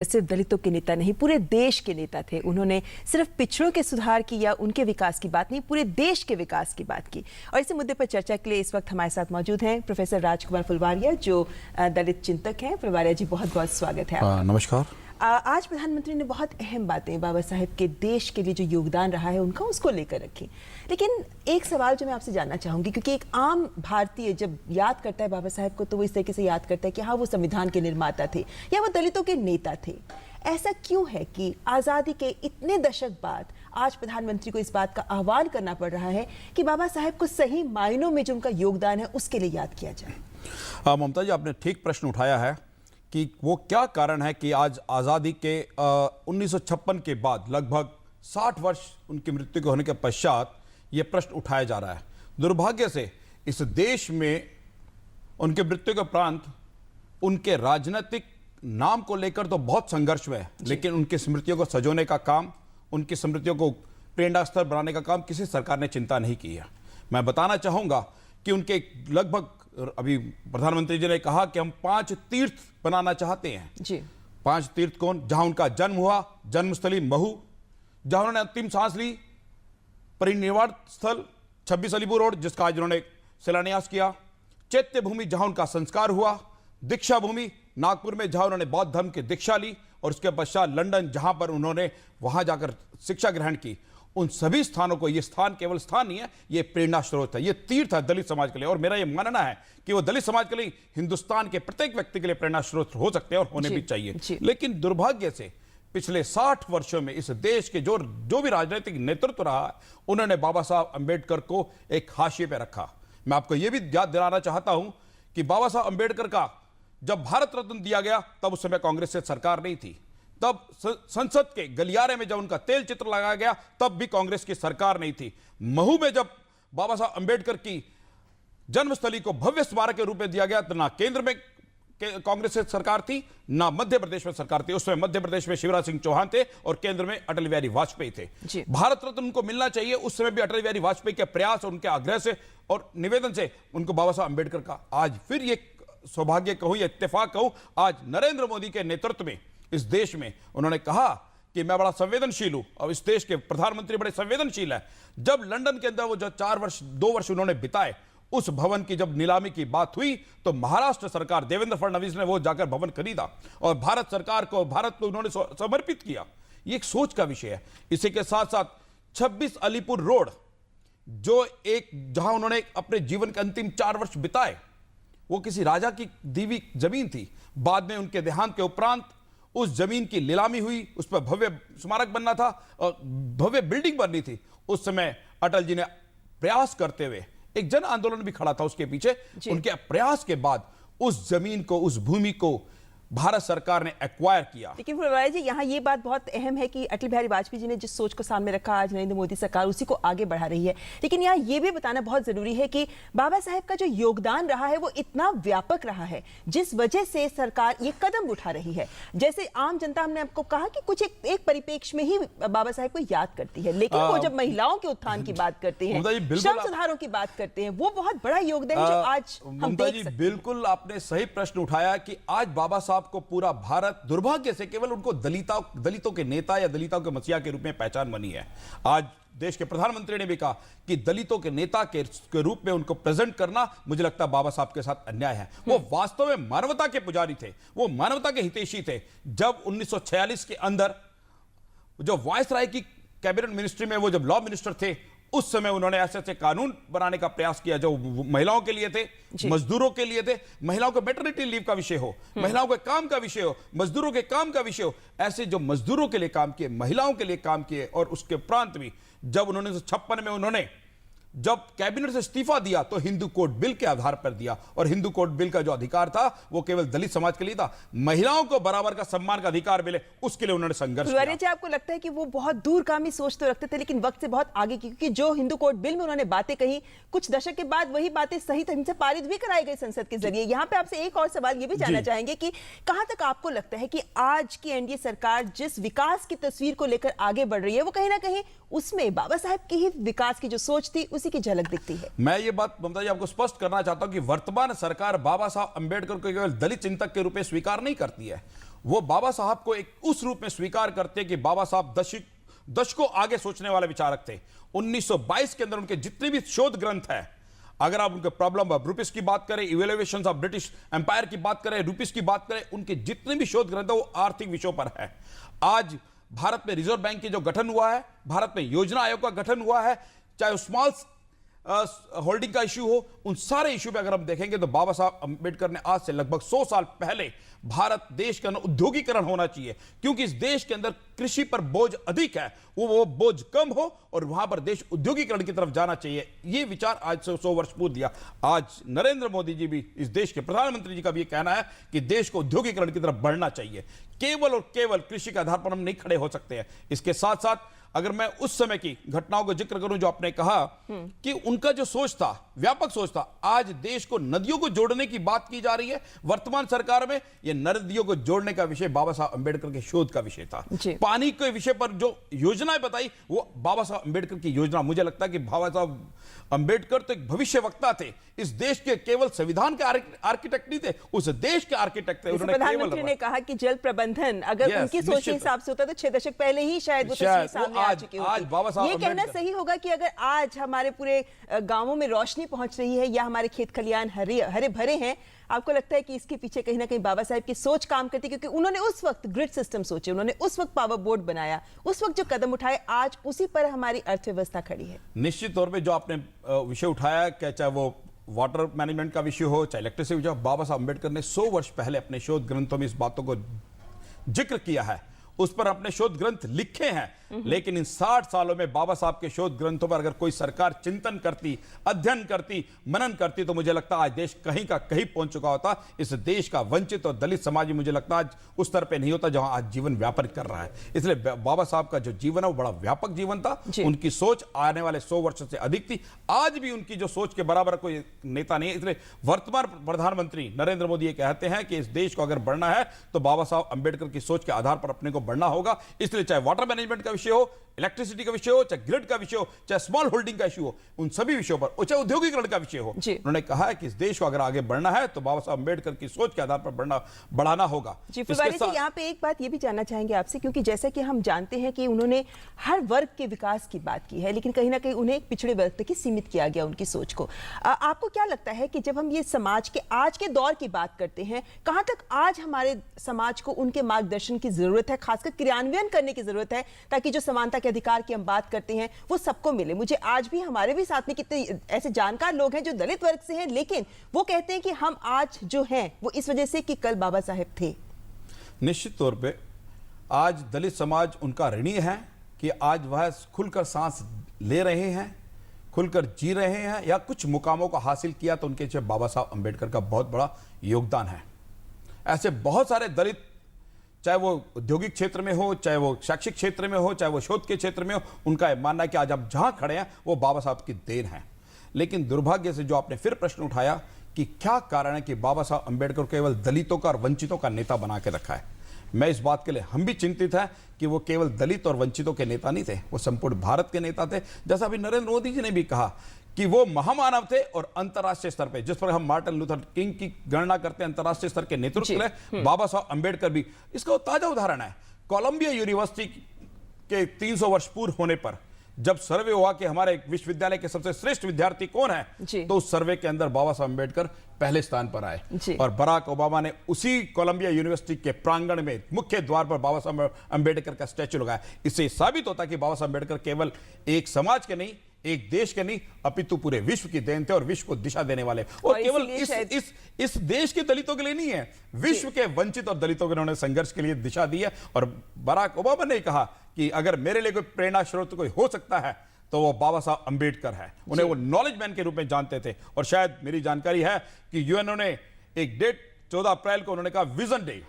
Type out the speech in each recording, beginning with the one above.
सिर्फ दलितों के नेता नहीं, पूरे देश के नेता थे। उन्होंने सिर्फ पिछड़ों के सुधार की या उनके विकास की बात नहीं, पूरे देश के विकास की बात की। और इसी मुद्दे पर चर्चा के लिए इस वक्त हमारे साथ मौजूद हैं प्रोफेसर राजकुमार फुलवारिया, जो दलित चिंतक हैं। फुलवारिया जी, बहुत बहुत स्वागत है आपका। नमस्कार। आज प्रधानमंत्री ने बहुत अहम बातें बाबा साहेब के देश के लिए जो योगदान रहा है उनका, उसको लेकर रखी। लेकिन एक सवाल जो मैं आपसे जानना चाहूंगी, क्योंकि एक आम भारतीय जब याद करता है बाबा साहेब को, तो वो इस तरीके से याद करता है कि हाँ, वो संविधान के निर्माता थे या वो दलितों के नेता थे। ऐसा क्यों है कि आज़ादी के इतने दशक बाद आज प्रधानमंत्री को इस बात का आह्वान करना पड़ रहा है कि बाबा साहेब को सही मायनों में जो उनका योगदान है उसके लिए याद किया जाए? ममता जी, आपने ठीक प्रश्न उठाया है कि वो क्या कारण है कि आज आज़ादी के 1956 के बाद लगभग 60 वर्ष उनकी मृत्यु के होने के पश्चात ये प्रश्न उठाया जा रहा है। दुर्भाग्य से इस देश में उनके मृत्यु के उपरांत उनके राजनीतिक नाम को लेकर तो बहुत संघर्ष हुआ है, लेकिन उनकी स्मृतियों को सजोने का काम, उनकी स्मृतियों को प्रेरणा स्तर बनाने का काम किसी सरकार ने चिंता नहीं की है। मैं बताना चाहूँगा कि उनके लगभग, अभी प्रधानमंत्री जी ने कहा कि हम 5 तीर्थ बनाना चाहते हैं जी। 5 तीर्थ कौन? जहां उनका जन्म हुआ, जन्मस्थली महू, जहां उन्होंने अंतिम सांस ली, परिनिर्वाण स्थल 26 अलीपुर रोड जिसका आज उन्होंने शिलान्यास किया, चैत्य भूमि जहां उनका संस्कार हुआ, दीक्षा भूमि नागपुर में जहां उन्होंने बौद्ध धर्म की दीक्षा ली, और उसके पश्चात लंदन जहां पर उन्होंने वहां जाकर शिक्षा ग्रहण की। उन सभी स्थानों को, ये स्थान केवल स्थान नहीं है, ये प्रेरणा स्रोत है, ये तीर्थ है दलित समाज के लिए। और मेरा ये मानना है कि वो दलित समाज के लिए, हिंदुस्तान के प्रत्येक व्यक्ति के लिए प्रेरणा स्रोत हो सकते हैं और होने भी चाहिए। लेकिन दुर्भाग्य से पिछले 60 वर्षों में इस देश के जो भी राजनीतिक नेतृत्व रहा है, उन्होंने बाबा साहब अंबेडकर को एक हाशिए पे रखा। मैं आपको यह भी याद दिलाना चाहता हूं कि बाबा साहब अंबेडकर का जब भारत रत्न दिया गया, तब उस समय कांग्रेस से सरकार नहीं थी। तब संसद के गलियारे में जब उनका तेल चित्र लगाया गया, तब भी कांग्रेस की सरकार नहीं थी। महू में जब बाबा साहब अंबेडकर की जन्मस्थली को भव्य स्मारक के रूप में दिया गया, तो ना केंद्र में कांग्रेस से सरकार थी, ना मध्य प्रदेश में सरकार थी। उस समय मध्य प्रदेश में शिवराज सिंह चौहान थे और केंद्र में अटल बिहारी वाजपेयी थे। भारत रत्न उनको मिलना चाहिए, उस समय भी अटल बिहारी वाजपेयी के प्रयास और उनके आग्रह से और निवेदन से उनको बाबा साहब अंबेडकर का आज फिर ये सौभाग्य कहूं या इत्तेफाक कहूं, आज नरेंद्र मोदी के नेतृत्व में इस देश में उन्होंने कहा कि मैं बड़ा संवेदनशील हूं, और इस देश के प्रधानमंत्री बड़े संवेदनशील है। जब लंदन के अंदर वो जो 2 वर्ष उन्होंने बिताए, उस भवन की जब नीलामी की बात हुई, तो महाराष्ट्र सरकार, देवेंद्र फडणवीस ने वो जाकर भवन खरीदा और भारत सरकार को, भारत को उन्होंने समर्पित किया। ये एक सोच का विषय है। इसी के साथ साथ 26 अलीपुर रोड, जो एक जहां उन्होंने अपने जीवन के अंतिम 4 वर्ष बिताए, वो किसी राजा की दी हुई जमीन थी। बाद में उनके देहांत के उपरांत उस जमीन की नीलामी हुई, उस पर भव्य स्मारक बनना था और भव्य बिल्डिंग बननी थी। उस समय अटल जी ने प्रयास करते हुए, एक जन आंदोलन भी खड़ा था उसके पीछे, उनके प्रयास के बाद उस जमीन को, उस भूमि को भारत सरकार ने एक्वायर किया। लेकिन फुलवारिया जी, यहाँ ये बात बहुत अहम है कि अटल बिहारी वाजपेयी जी ने जिस सोच को सामने रखा, आज नरेंद्र मोदी सरकार उसी को आगे बढ़ा रही है। लेकिन यहाँ ये भी बताना बहुत जरूरी है कि बाबा साहेब का जो योगदान रहा है वो इतना व्यापक रहा है, जिस वजह से सरकार ये कदम उठा रही है। जैसे आम जनता, हमने आपको कहा कि कुछ एक परिप्रेक्ष्य में ही बाबा साहेब को याद करती है, लेकिन वो जब महिलाओं के उत्थान की बात करते हैं, श्रम सुधारों की बात करते हैं, वो बहुत बड़ा योगदान जो आज हम देख सकते हैं। बिल्कुल आपने सही प्रश्न उठाया कि आज बाबा साहब को पूरा भारत, दुर्भाग्य से केवल उनको दलितों के नेता या दलितों के मसीहा के रूप में पहचान बनी है। आज देश के प्रधानमंत्री ने भी कहा कि दलितों के नेता के रूप में उनको प्रेजेंट करना, मुझे लगता है बाबा साहब के साथ अन्याय है। वो वास्तव में मानवता के पुजारी थे, वो मानवता के हितैषी थे। जब 1946 के अंदर जो वायसराय की कैबिनेट मिनिस्ट्री में वो जब लॉ मिनिस्टर थे, उस समय उन्होंने ऐसे कानून बनाने का प्रयास किया जो महिलाओं के लिए थे, मजदूरों के लिए थे। महिलाओं को मैटरनिटी लीव का विषय हो, महिलाओं के काम का विषय हो, मजदूरों के काम का विषय हो, ऐसे जो मजदूरों के लिए काम किए, महिलाओं के लिए काम किए। और उसके उपरांत भी जब 1956 में उन्होंने जब कैबिनेट से इस्तीफा दिया, तो हिंदू कोड बिल के आधार पर दिया, और हिंदू कोड बिल का जो अधिकार था वो केवल दलित समाज के लिए था। महिलाओं को बराबर का सम्मान का अधिकार मिले, उसके लिए उन्होंने संघर्ष किया। जी, आपको लगता है कि वो बहुत दूरगामी सोच तो रखते थे, लेकिन वक्त से बहुत आगे की, क्योंकि जो हिंदू कोड बिल में उन्होंने बातें कही, कुछ दशक के बाद वही बातें सही ढंग से पारित भी कराई गई संसद के जरिए। यहाँ पे आपसे एक और सवाल ये भी जानना चाहेंगे कि कहां तक आपको लगता है कि आज की एनडीए सरकार जिस विकास की तस्वीर को लेकर आगे बढ़ रही है, वो कहीं ना कहीं उसमें बाबा साहेब की ही विकास की जो सोच थी उसी की झलक दिखती है? मैं ये बात ममता जी आपको स्पष्ट करना चाहता हूं कि वर्तमान सरकार बाबा साहब अंबेडकर को केवल दलित चिंतक के रूप में स्वीकार नहीं करती है, वो बाबा साहब को एक उस रूप में स्वीकार करते कि बाबा साहब दशकों आगे सोचने वाले विचारक थे। 1922 के अंदर उनके जितने भी शोध ग्रंथ है, अगर आप उनके प्रॉब्लम ऑफ रुपीस की बात करें, इवेल्युएशंस ऑफ ब्रिटिश एम्पायर की बात करें, रुपीस की बात करें, उनके जितने भी शोध ग्रंथ है वो आर्थिक विषयों पर है। आज भारत में रिजर्व बैंक की जो गठन हुआ है, भारत में योजना आयोग का गठन हुआ है, चाहे स्मॉल होल्डिंग का इश्यू हो, उन सारे इश्यू पे अगर हम देखेंगे तो बाबा साहब अंबेडकर ने आज से लगभग 100 साल पहले भारत देश के अंदर उद्योगीकरण होना चाहिए, क्योंकि इस देश के अंदर कृषि पर बोझ अधिक है, वो बोझ कम हो और वहां पर देश उद्योगीकरण की तरफ जाना चाहिए। ये विचार आज से 100 वर्ष पूर्व दिया। आज नरेंद्र मोदी जी भी, इस देश के प्रधानमंत्री जी का भी कहना है कि देश को उद्योगीकरण की तरफ बढ़ना चाहिए। केवल और केवल कृषि के आधार पर हम नहीं खड़े हो सकते हैं। इसके साथ साथ अगर मैं उस समय की घटनाओं का जिक्र करूं, जो आपने कहा कि उनका जो सोच था, व्यापक सोच था, आज देश को नदियों को जोड़ने की बात की जा रही है वर्तमान सरकार में। यह नदियों को जोड़ने का विषय बाबा साहब अंबेडकर के शोध का विषय था। पानी के विषय पर जो योजनाएं बताई वो बाबा साहब अंबेडकर की योजना। मुझे लगता है कि बाबा साहब अंबेडकर तो एक भविष्य वक्ता थे, इस देश के केवल संविधान के आर्किटेक्ट नहीं थे, उस देश के आर्किटेक्ट थे। प्रधानमंत्री ने कहा कि जल प्रबंधन अगर उनकी सोच के हिसाब से होता तो 6 दशक पहले ही शायद वो तस्वीर सामने आ चुकी होती। ये कहना सही होगा कि अगर आज हमारे पूरे गांवों में रोशनी पहुंच रही है या हमारे खेत खलियान हरे भरे हैं, आपको लगता है कि इसके पीछे कहीं ना कहीं बाबा साहब की सोच काम करती है? क्योंकि उन्होंने उस वक्त ग्रिड सिस्टम सोचे, उन्होंने उस वक्त पावर बोर्ड बनाया, उस वक्त जो कदम उठाए, आज उसी पर हमारी अर्थव्यवस्था खड़ी है। निश्चित तौर पे जो आपने विषय उठाया, क्या चाहे वो वाटर मैनेजमेंट का विषय हो, चाहे इलेक्ट्रिसिटी विषय हो, बाबा साहब अंबेडकर ने 100 वर्ष पहले अपने शोध ग्रंथों में इस बातों को जिक्र किया है, उस पर अपने शोध ग्रंथ लिखे हैं। लेकिन इन 60 सालों में बाबा साहब के शोध ग्रंथों पर अगर कोई सरकार चिंतन करती, अध्ययन करती, मनन करती, तो मुझे लगता है आज देश कहीं का कहीं पहुंच चुका होता। इस देश का वंचित और दलित समाज भी मुझे लगता है आज उस स्तर पे नहीं होता जहां आज जीवन व्यापक कर रहा है। इसलिए बाबा साहब का जो जीवन है वो बड़ा व्यापक जीवन था। उनकी सोच आने वाले 100 वर्षों से अधिक थी। आज भी उनकी जो सोच के बराबर कोई नेता नहीं है। इसलिए वर्तमान प्रधानमंत्री नरेंद्र मोदी ये कहते हैं कि इस देश को अगर बढ़ना है तो बाबा साहब अंबेडकर की सोच के आधार पर अपने को बढ़ना होगा। इसलिए चाहे वाटर मैनेजमेंट का विषय हो, इलेक्ट्रिसिटी का विषय हो, चाहे ग्रिड का विषय हो, चाहे स्मॉल होल्डिंग का इशू हो, उन सभी विषयों पर, और चाहे उद्योगीकरण का विषय हो, उन्होंने कहा है कि इस देश को अगर आगे बढ़ना है तो बाबा साहब अंबेडकर की सोच के आधार पर बढ़ाना होगा। जी फुलवारी जी, यहाँ पे एक बात ये भी जानना चाहेंगे आपसे, क्योंकि जैसा कि हम जानते हैं कि उन्होंने हर वर्ग के विकास की बात की है, लेकिन कहीं ना कहीं उन्हें एक पिछड़े वर्ग तक ही सीमित किया गया उनकी सोच को। आपको क्या लगता है कि जब हम ये समाज के आज के दौर की बात करते हैं, कहां तक आज हमारे समाज को उनके मार्गदर्शन की जरूरत है, खासकर क्रियान्वयन करने की जरूरत है, ताकि जो समानता के अधिकार की हम बात करते हैं वो सबको मिले? मुझे आज भी हमारे भी साथ में कितने ऐसे जानकार लोग हैं जो दलित वर्ग से हैं, लेकिन वो कहते हैं कि हम आज जो हैं वो इस वजह से कि कल बाबा साहेब थे। निश्चित तौर पे आज दलित समाज उनका ऋणी है कि आज वह खुलकर सांस ले रहे हैं, खुलकर जी रहे हैं, या कुछ मुकामों को हासिल किया तो उनके पीछे बाबा साहब अंबेडकर का बहुत बड़ा योगदान है। ऐसे बहुत सारे दलित, चाहे वो औद्योगिक क्षेत्र में हो, चाहे वो शैक्षिक क्षेत्र में हो, चाहे वो शोध के क्षेत्र में हो, उनका मानना है कि आज आप जहां खड़े हैं वो बाबा साहब की देन है। लेकिन दुर्भाग्य से जो आपने फिर प्रश्न उठाया कि क्या कारण है कि बाबा साहब अंबेडकर केवल दलितों का और वंचितों का नेता बना के रखा है, मैं इस बात के लिए हम भी चिंतित हैं कि वो केवल दलित और वंचितों के नेता नहीं थे, वो संपूर्ण भारत के नेता थे। जैसा अभी नरेंद्र मोदी जी ने भी कहा कि वो महामानव थे और अंतर्राष्ट्रीय स्तर पे, जिस पर हम मार्टिन लूथर किंग की गणना करते हैं अंतर्राष्ट्रीय स्तर के नेतृत्व में, बाबा साहब अंबेडकर भी इसका ताजा उदाहरण है। कोलंबिया यूनिवर्सिटी के 300 वर्ष पूर्व होने पर जब सर्वे हुआ कि हमारे विश्वविद्यालय के सबसे श्रेष्ठ विद्यार्थी कौन है, तो उस सर्वे के अंदर बाबा साहब अंबेडकर पहले स्थान पर आए। और बराक ओबामा ने उसी कोलंबिया यूनिवर्सिटी के प्रांगण में मुख्य द्वार पर बाबा साहब अंबेडकर का स्टैच्यू लगाया। इससे साबित होता है कि बाबा साहब अंबेडकर केवल एक समाज के नहीं, एक देश के नहीं, अपितु पूरे विश्व की देन थे और विश्व को दिशा देने वाले। और केवल इस देश के दलितों के लिए नहीं है, विश्व के वंचित और दलितों के उन्होंने संघर्ष के लिए दिशा दी है। और बराक ओबामा ने कहा कि अगर मेरे लिए कोई प्रेरणा स्रोत कोई हो सकता है तो वो बाबा साहब अंबेडकर है। उन्हें वो नॉलेज मैन के रूप में जानते थे। और शायद मेरी जानकारी है कि यूएनओ ने एक डेट 14 अप्रैल को उन्होंने कहा विजन डे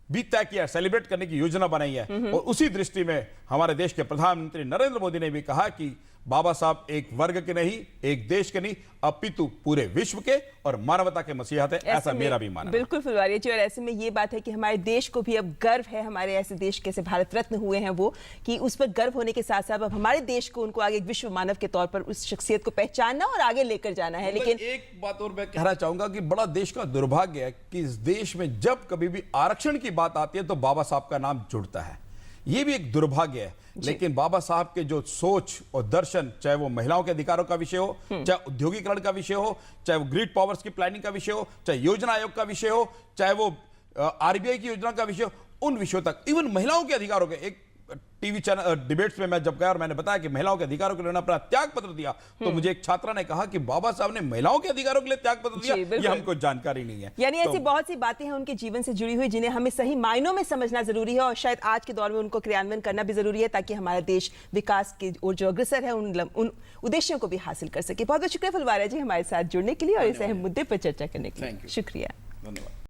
भी तय किया, सेलिब्रेट करने की योजना बनाई है। और उसी दृष्टि में हमारे देश के प्रधानमंत्री नरेंद्र मोदी ने भी कहा कि बाबा साहब एक वर्ग के नहीं, एक देश के नहीं, अपितु पूरे विश्व के और मानवता के मसीहा थे, ऐसा मेरा भी मानना है। बिल्कुल फुलवारी जी, और ऐसे में ये बात है कि हमारे देश को भी अब गर्व है, हमारे ऐसे देश कैसे भारत रत्न हुए हैं वो, कि उस पर गर्व होने के साथ साथ अब हमारे देश को उनको आगे एक विश्व मानव के तौर पर उस शख्सियत को पहचानना और आगे लेकर जाना है। लेकिन एक बात और मैं कहना चाहूंगा कि बड़ा देश का दुर्भाग्य है कि इस देश में जब कभी भी आरक्षण की बात आती है तो बाबा साहब का नाम जुड़ता है। ये भी एक दुर्भाग्य है। लेकिन बाबा साहब के जो सोच और दर्शन, चाहे वो महिलाओं के अधिकारों का विषय हो, चाहे औद्योगिकरण का विषय हो, चाहे वो ग्रिड पावर्स की प्लानिंग का विषय हो, चाहे योजना आयोग का विषय हो, चाहे वो आरबीआई की योजना का विषय हो, उन विषयों तक, इवन महिलाओं के अधिकारों के, एक टीवी चैनल डिबेट्स में मैं जब गया और मैंने बताया कि महिलाओं के अधिकारों के लिए उन्होंने अपना त्याग पत्र दिया, तो मुझे एक छात्रा ने कहा कि बाबा साहब ने महिलाओं के अधिकारों के लिए त्याग पत्र दिया, ये हमको जानकारी नहीं है। यानी ऐसी बहुत सी बातें हैं उनके जीवन से जुड़ी हुई जिन्हें हमें सही मायनों में समझना जरूरी है, और शायद आज के दौर में उनको क्रियान्वयन करना भी जरूरी है, ताकि हमारा देश विकास की ओर जो अग्रसर है उन उद्देश्यों को भी हासिल कर सके। बहुत बहुत शुक्रिया फुलवारा जी हमारे साथ जुड़ने के लिए और इस अहम मुद्दे पर चर्चा करने के लिए। शुक्रिया, धन्यवाद।